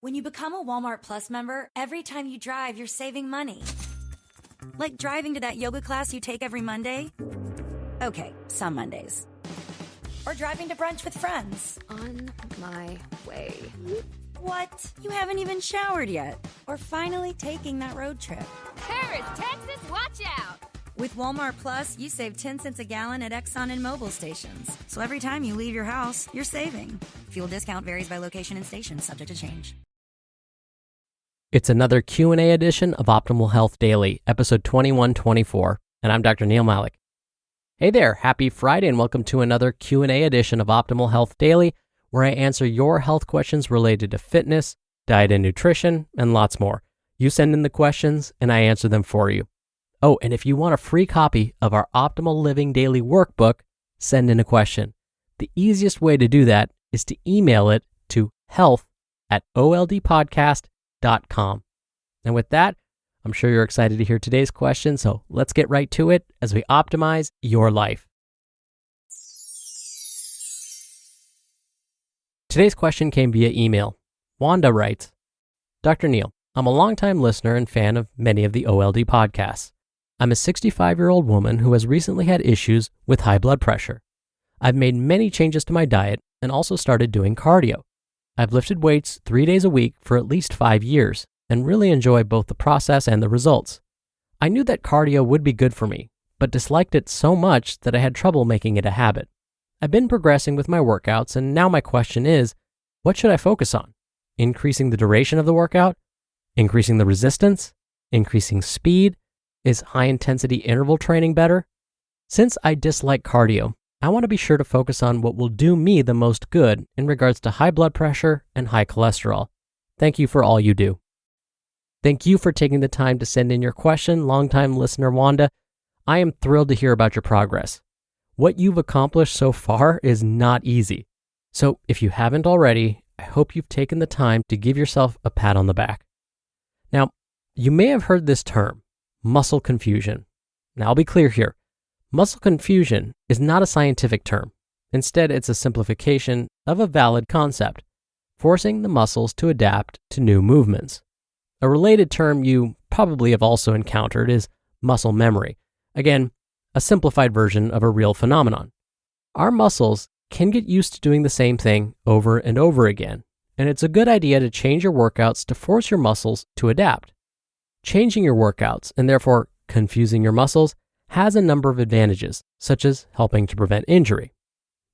When you become a Walmart Plus member, every time you drive, you're saving money. Like driving to that yoga class you take every Monday. Okay, some Mondays. Or driving to brunch with friends. On my way. What? You haven't even showered yet. Or finally taking that road trip. Paris, Texas, watch out! With Walmart Plus, you save 10 cents a gallon at Exxon and Mobil stations. So every time you leave your house, you're saving. Fuel discount varies by location and station, subject to change. It's another Q&A edition of Optimal Health Daily, episode 2124, and I'm Dr. Neal Malik. Hey there, happy Friday and welcome to another Q&A edition of Optimal Health Daily, where I answer your health questions related to fitness, diet and nutrition, and lots more. You send in the questions and I answer them for you. Oh, and if you want a free copy of our Optimal Living Daily Workbook, send in a question. The easiest way to do that is to email it to health@oldpodcast.com. And with that, I'm sure you're excited to hear today's question, so let's get right to it as we optimize your life. Today's question came via email. Wanda writes, Dr. Neal, I'm a longtime listener and fan of many of the OLD podcasts. I'm a 65-year-old woman who has recently had issues with high blood pressure. I've made many changes to my diet and also started doing cardio. I've lifted weights 3 days a week for at least 5 years and really enjoy both the process and the results. I knew that cardio would be good for me, but disliked it so much that I had trouble making it a habit. I've been progressing with my workouts, and now my question is, what should I focus on? Increasing the duration of the workout? Increasing the resistance? Increasing speed? Is high-intensity interval training better? Since I dislike cardio, I want to be sure to focus on what will do me the most good in regards to high blood pressure and high cholesterol. Thank you for all you do. Thank you for taking the time to send in your question, longtime listener Wanda. I am thrilled to hear about your progress. What you've accomplished so far is not easy. So if you haven't already, I hope you've taken the time to give yourself a pat on the back. Now, you may have heard this term, muscle confusion. Now, I'll be clear here. Muscle confusion is not a scientific term. Instead, it's a simplification of a valid concept, forcing the muscles to adapt to new movements. A related term you probably have also encountered is muscle memory. Again, a simplified version of a real phenomenon. Our muscles can get used to doing the same thing over and over again, and it's a good idea to change your workouts to force your muscles to adapt. Changing your workouts, and therefore confusing your muscles, has a number of advantages, such as helping to prevent injury.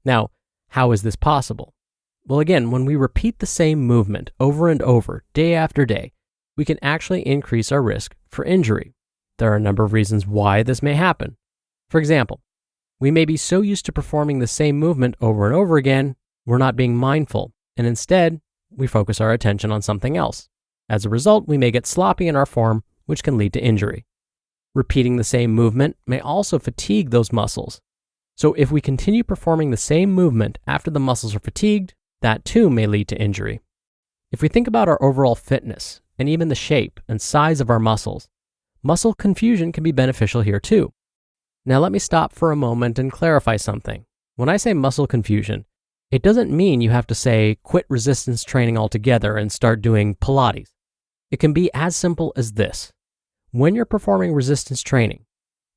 Now, how is this possible? Well, again, when we repeat the same movement over and over, day after day, we can actually increase our risk for injury. There are a number of reasons why this may happen. For example, we may be so used to performing the same movement over and over again, we're not being mindful, and instead, we focus our attention on something else. As a result, we may get sloppy in our form, which can lead to injury. Repeating the same movement may also fatigue those muscles. So if we continue performing the same movement after the muscles are fatigued, that too may lead to injury. If we think about our overall fitness and even the shape and size of our muscles, muscle confusion can be beneficial here too. Now let me stop for a moment and clarify something. When I say muscle confusion, it doesn't mean you have to say quit resistance training altogether and start doing Pilates. It can be as simple as this. When you're performing resistance training,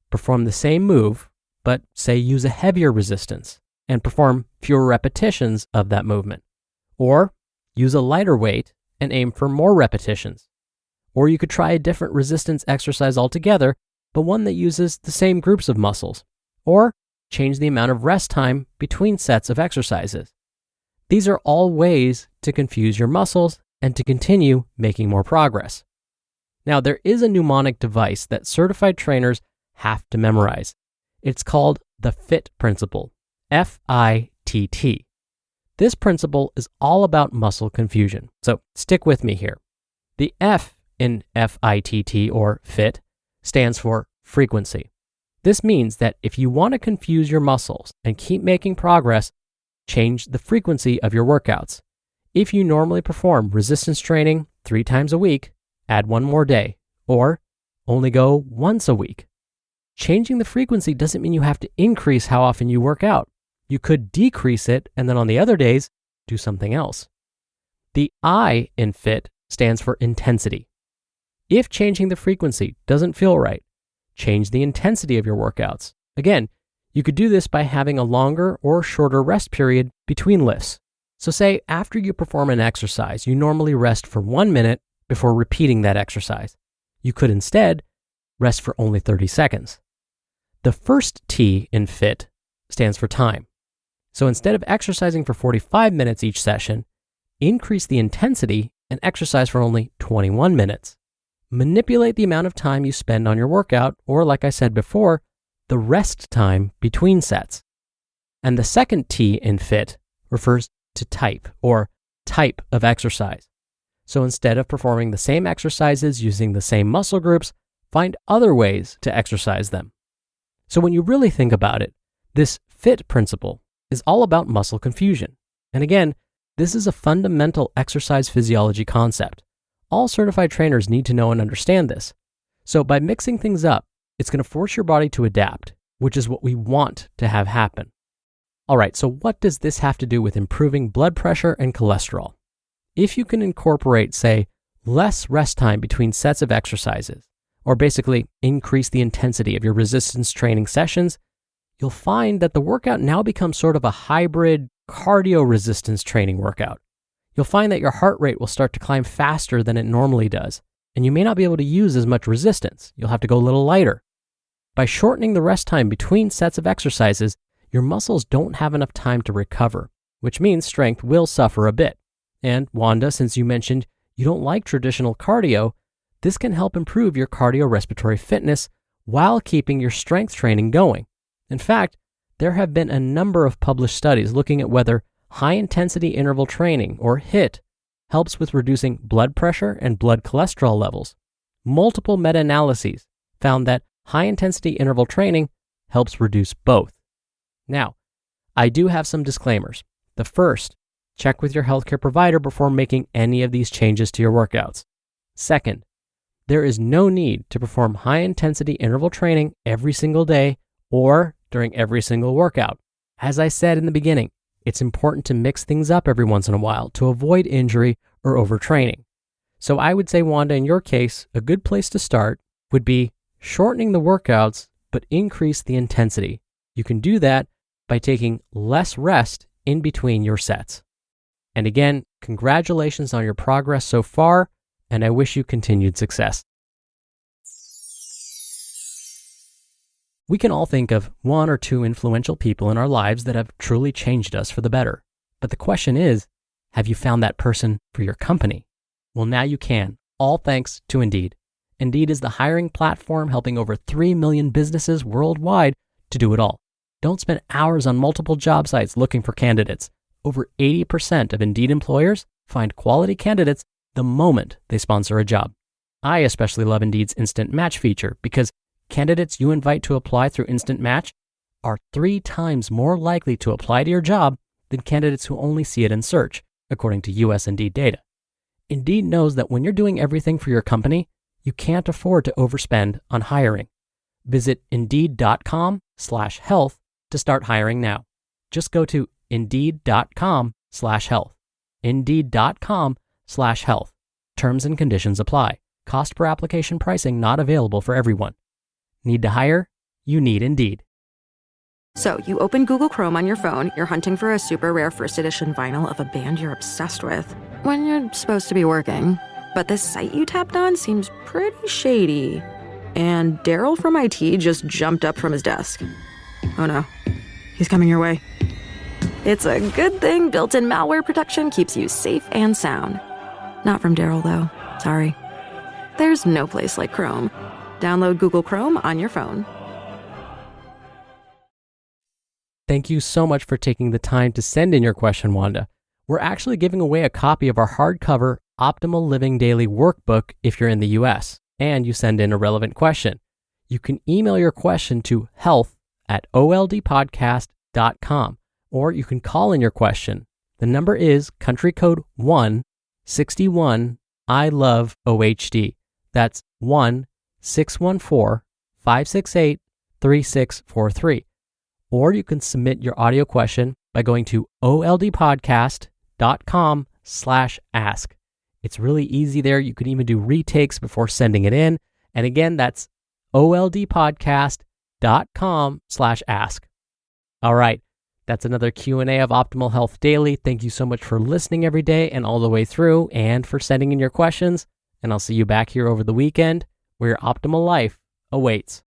perform the same move, but say use a heavier resistance and perform fewer repetitions of that movement. Or use a lighter weight and aim for more repetitions. Or you could try a different resistance exercise altogether, but one that uses the same groups of muscles. Or change the amount of rest time between sets of exercises. These are all ways to confuse your muscles and to continue making more progress. Now, there is a mnemonic device that certified trainers have to memorize. It's called the FIT principle, F-I-T-T. This principle is all about muscle confusion, so stick with me here. The F in F-I-T-T, or FIT, stands for frequency. This means that if you want to confuse your muscles and keep making progress, change the frequency of your workouts. If you normally perform resistance training 3 times a week, add 1 more day, or only go once a week. Changing the frequency doesn't mean you have to increase how often you work out. You could decrease it and then on the other days, do something else. The I in FIT stands for intensity. If changing the frequency doesn't feel right, change the intensity of your workouts. Again, you could do this by having a longer or shorter rest period between lifts. So say after you perform an exercise, you normally rest for 1 minute before repeating that exercise. You could instead rest for only 30 seconds. The first T in FIT stands for time. So instead of exercising for 45 minutes each session, increase the intensity and exercise for only 21 minutes. Manipulate the amount of time you spend on your workout, or like I said before, the rest time between sets. And the second T in FIT refers to type, or type of exercise. So instead of performing the same exercises using the same muscle groups, find other ways to exercise them. So when you really think about it, this FIT principle is all about muscle confusion. And again, this is a fundamental exercise physiology concept. All certified trainers need to know and understand this. So by mixing things up, it's going to force your body to adapt, which is what we want to have happen. All right, so what does this have to do with improving blood pressure and cholesterol? If you can incorporate, say, less rest time between sets of exercises, or basically increase the intensity of your resistance training sessions, you'll find that the workout now becomes sort of a hybrid cardio resistance training workout. You'll find that your heart rate will start to climb faster than it normally does, and you may not be able to use as much resistance. You'll have to go a little lighter. By shortening the rest time between sets of exercises, your muscles don't have enough time to recover, which means strength will suffer a bit. And Wanda, since you mentioned you don't like traditional cardio, this can help improve your cardiorespiratory fitness while keeping your strength training going. In fact, there have been a number of published studies looking at whether high-intensity interval training, or HIIT, helps with reducing blood pressure and blood cholesterol levels. Multiple meta-analyses found that high-intensity interval training helps reduce both. Now, I do have some disclaimers. The first, check with your healthcare provider before making any of these changes to your workouts. Second, there is no need to perform high-intensity interval training every single day or during every single workout. As I said in the beginning, it's important to mix things up every once in a while to avoid injury or overtraining. So I would say, Wanda, in your case, a good place to start would be shortening the workouts, but increase the intensity. You can do that by taking less rest in between your sets. And again, congratulations on your progress so far, and I wish you continued success. We can all think of one or two influential people in our lives that have truly changed us for the better. But the question is, have you found that person for your company? Well, now you can, all thanks to Indeed. Indeed is the hiring platform helping over 3 million businesses worldwide to do it all. Don't spend hours on multiple job sites looking for candidates. Over 80% of Indeed employers find quality candidates the moment they sponsor a job. I especially love Indeed's Instant Match feature because candidates you invite to apply through Instant Match are 3 times more likely to apply to your job than candidates who only see it in search, according to US Indeed data. Indeed knows that when you're doing everything for your company, you can't afford to overspend on hiring. Visit Indeed.com/health to start hiring now. Just go to Indeed.com/health. Indeed.com/health. Terms and conditions apply. Cost per application pricing not available for everyone. Need to hire? You need Indeed. So, you open Google Chrome on your phone, you're hunting for a super rare first edition vinyl of a band you're obsessed with, when you're supposed to be working. But this site you tapped on seems pretty shady. And Daryl from IT just jumped up from his desk. Oh no, he's coming your way. It's a good thing built-in malware protection keeps you safe and sound. Not from Daryl, though. Sorry. There's no place like Chrome. Download Google Chrome on your phone. Thank you so much for taking the time to send in your question, Wanda. We're actually giving away a copy of our hardcover Optimal Living Daily Workbook if you're in the US and you send in a relevant question. You can email your question to health@oldpodcast.com, or you can call in your question. The number is country code 161 I love OHD. That's 1-614-568-3643. Or you can submit your audio question by going to oldpodcast.com oldpodcast.com/ask. It's really easy there. You can even do retakes before sending it in. And again, that's oldpodcast.com/ask. All right. That's another Q&A of Optimal Health Daily. Thank you so much for listening every day and all the way through, and for sending in your questions. And I'll see you back here over the weekend where your optimal life awaits.